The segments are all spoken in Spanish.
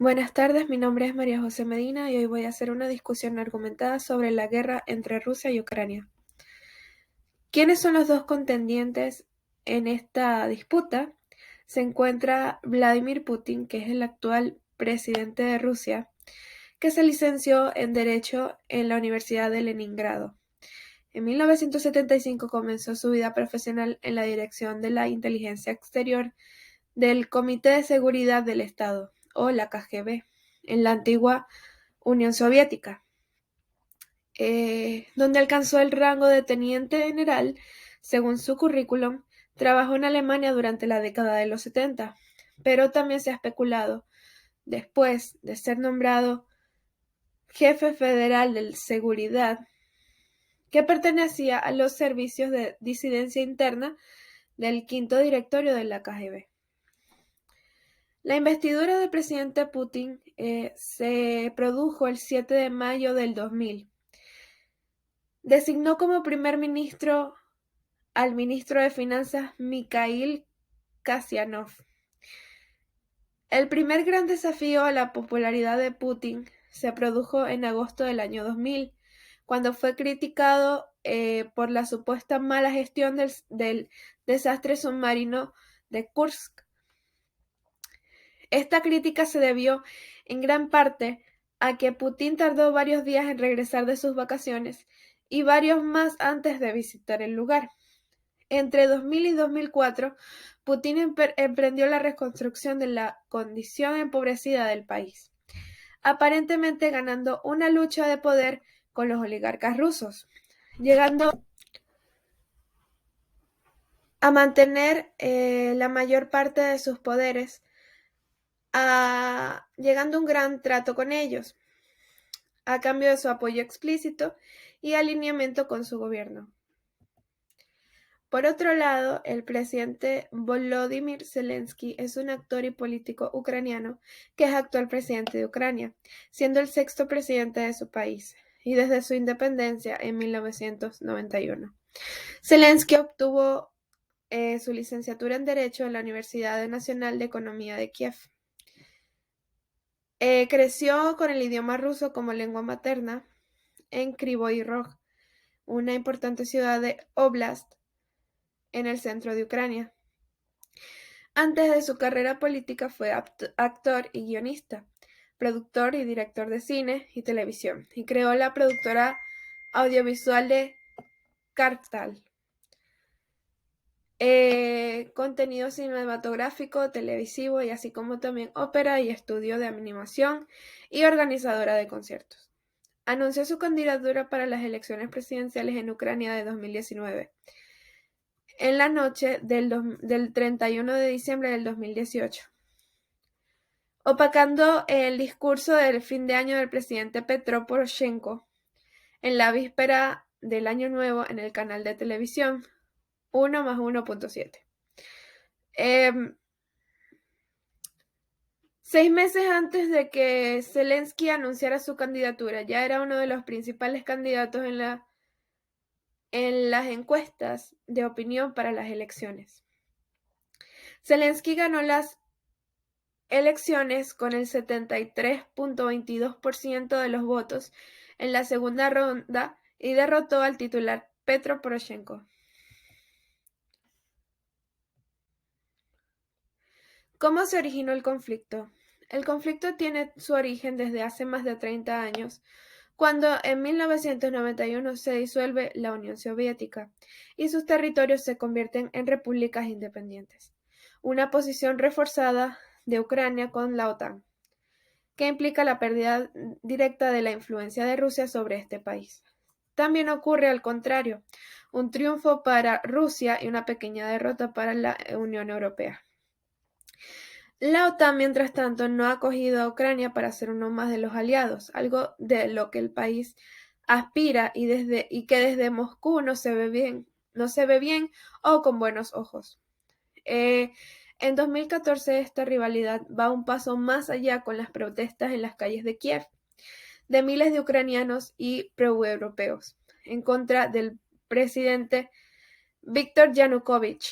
Buenas tardes, mi nombre es María José Medina y hoy voy a hacer una discusión argumentada sobre la guerra entre Rusia y Ucrania. ¿Quiénes son los dos contendientes en esta disputa? Se encuentra Vladimir Putin, que es el actual presidente de Rusia, que se licenció en Derecho en la Universidad de Leningrado. En 1975 comenzó su vida profesional en la dirección de la inteligencia exterior del Comité de Seguridad del Estado, o la KGB, en la antigua Unión Soviética, donde alcanzó el rango de teniente general. Según su currículum, trabajó en Alemania durante la década de los 70, pero también se ha especulado, después de ser nombrado jefe federal de seguridad, que pertenecía a los servicios de disidencia interna del quinto directorio de la KGB. La investidura del presidente Putin se produjo el 7 de mayo del 2000. Designó como primer ministro al ministro de Finanzas Mikhail Kasyanov. El primer gran desafío a la popularidad de Putin se produjo en agosto del año 2000, cuando fue criticado por la supuesta mala gestión del desastre submarino de Kursk. Esta crítica se debió en gran parte a que Putin tardó varios días en regresar de sus vacaciones y varios más antes de visitar el lugar. Entre 2000 y 2004, Putin emprendió la reconstrucción de la condición empobrecida del país, aparentemente ganando una lucha de poder con los oligarcas rusos, llegando a mantener la mayor parte de sus poderes, llegando a un gran trato con ellos, a cambio de su apoyo explícito y alineamiento con su gobierno. Por otro lado, el presidente Volodymyr Zelensky es un actor y político ucraniano que es actual presidente de Ucrania, siendo el sexto presidente de su país, y desde su independencia en 1991. Zelensky obtuvo su licenciatura en Derecho en la Universidad Nacional de Economía de Kiev. Creció con el idioma ruso como lengua materna en Kryvyi Rog, una importante ciudad de Oblast en el centro de Ucrania. Antes de su carrera política fue actor y guionista, productor y director de cine y televisión, y creó la productora audiovisual de Kartal. Contenido cinematográfico, televisivo y así como también ópera y estudio de animación y organizadora de conciertos. Anunció su candidatura para las elecciones presidenciales en Ucrania de 2019. En la noche del 31 de diciembre del 2018, opacando el discurso del fin de año del presidente Petro Poroshenko en la víspera del Año Nuevo en el canal de televisión 1+1.7. 6 meses antes de que Zelensky anunciara su candidatura, ya era uno de los principales candidatos en las encuestas de opinión para las elecciones. Zelensky ganó las elecciones con el 73.22% de los votos en la segunda ronda y derrotó al titular Petro Poroshenko. ¿Cómo se originó el conflicto? El conflicto tiene su origen desde hace más de 30 años, cuando en 1991 se disuelve la Unión Soviética y sus territorios se convierten en repúblicas independientes. Una posición reforzada de Ucrania con la OTAN, que implica la pérdida directa de la influencia de Rusia sobre este país. También ocurre al contrario, un triunfo para Rusia y una pequeña derrota para la Unión Europea. La OTAN, mientras tanto, no ha acogido a Ucrania para ser uno más de los aliados, algo de lo que el país aspira y que desde Moscú no se ve bien o con buenos ojos. En 2014 esta rivalidad va un paso más allá con las protestas en las calles de Kiev de miles de ucranianos y proeuropeos en contra del presidente Viktor Yanukovych,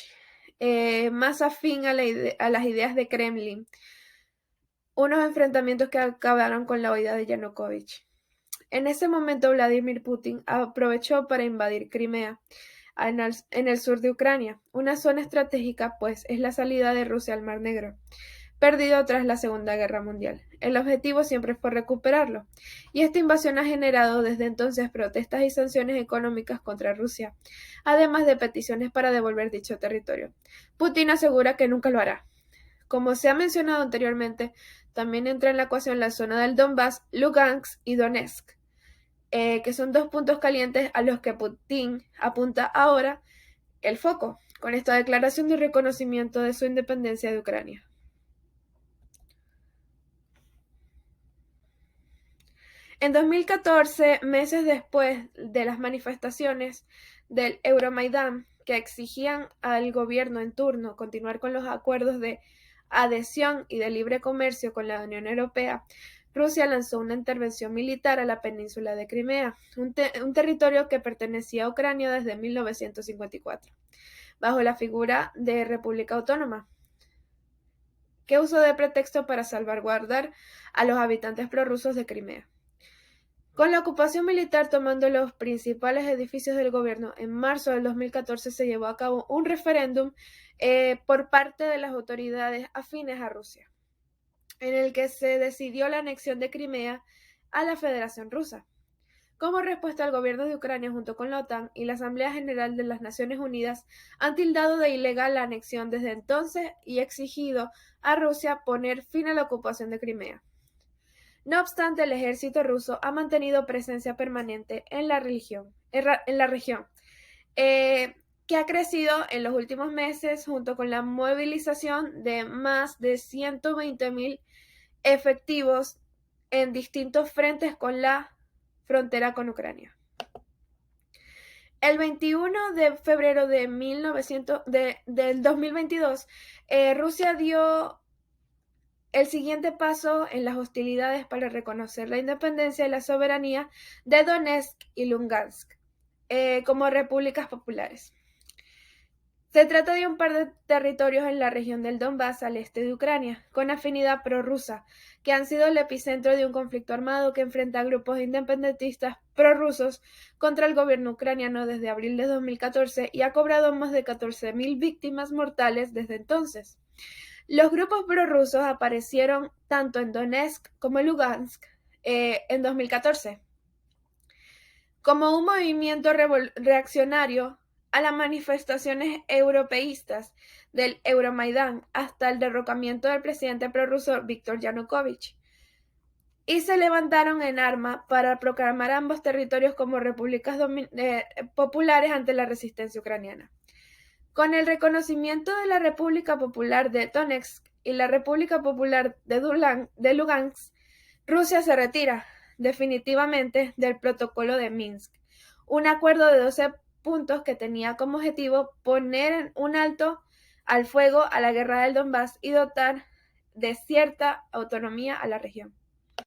más afín a las ideas de Kremlin. unos enfrentamientos que acabaron con la huida de Yanukovych. En ese momento, Vladimir Putin aprovechó para invadir Crimea, en el sur de Ucrania, una zona estratégica, pues es la salida de Rusia al Mar Negro, perdido tras la Segunda Guerra Mundial. El objetivo siempre fue recuperarlo, y esta invasión ha generado desde entonces protestas y sanciones económicas contra Rusia, además de peticiones para devolver dicho territorio. Putin asegura que nunca lo hará. Como se ha mencionado anteriormente, también entra en la ecuación la zona del Donbass, Lugansk y Donetsk, que son dos puntos calientes a los que Putin apunta ahora el foco, con esta declaración de reconocimiento de su independencia de Ucrania. En 2014, meses después de las manifestaciones del Euromaidán, que exigían al gobierno en turno continuar con los acuerdos de adhesión y de libre comercio con la Unión Europea, Rusia lanzó una intervención militar a la península de Crimea, un territorio que pertenecía a Ucrania desde 1954, bajo la figura de República Autónoma, que usó de pretexto para salvaguardar a los habitantes prorrusos de Crimea. Con la ocupación militar tomando los principales edificios del gobierno, en marzo del 2014 se llevó a cabo un referéndum por parte de las autoridades afines a Rusia, en el que se decidió la anexión de Crimea a la Federación Rusa. Como respuesta, el gobierno de Ucrania, junto con la OTAN y la Asamblea General de las Naciones Unidas, han tildado de ilegal la anexión desde entonces y exigido a Rusia poner fin a la ocupación de Crimea. No obstante, el ejército ruso ha mantenido presencia permanente en la región, que ha crecido en los últimos meses junto con la movilización de más de 120.000 efectivos en distintos frentes con la frontera con Ucrania. El 21 de febrero de del 2022, Rusia dio el siguiente paso en las hostilidades para reconocer la independencia y la soberanía de Donetsk y Lugansk como repúblicas populares. Se trata de un par de territorios en la región del Donbass al este de Ucrania, con afinidad prorrusa, que han sido el epicentro de un conflicto armado que enfrenta a grupos independentistas prorrusos contra el gobierno ucraniano desde abril de 2014 y ha cobrado más de 14.000 víctimas mortales desde entonces. Los grupos prorrusos aparecieron tanto en Donetsk como en Lugansk en 2014 como un movimiento reaccionario a las manifestaciones europeístas del Euromaidán hasta el derrocamiento del presidente prorruso Viktor Yanukovych, y se levantaron en arma para proclamar ambos territorios como repúblicas populares ante la resistencia ucraniana. Con el reconocimiento de la República Popular de Donetsk y la República Popular de Lugansk, Rusia se retira definitivamente del Protocolo de Minsk, un acuerdo de 12 puntos que tenía como objetivo poner un alto al fuego a la guerra del Donbass y dotar de cierta autonomía a la región.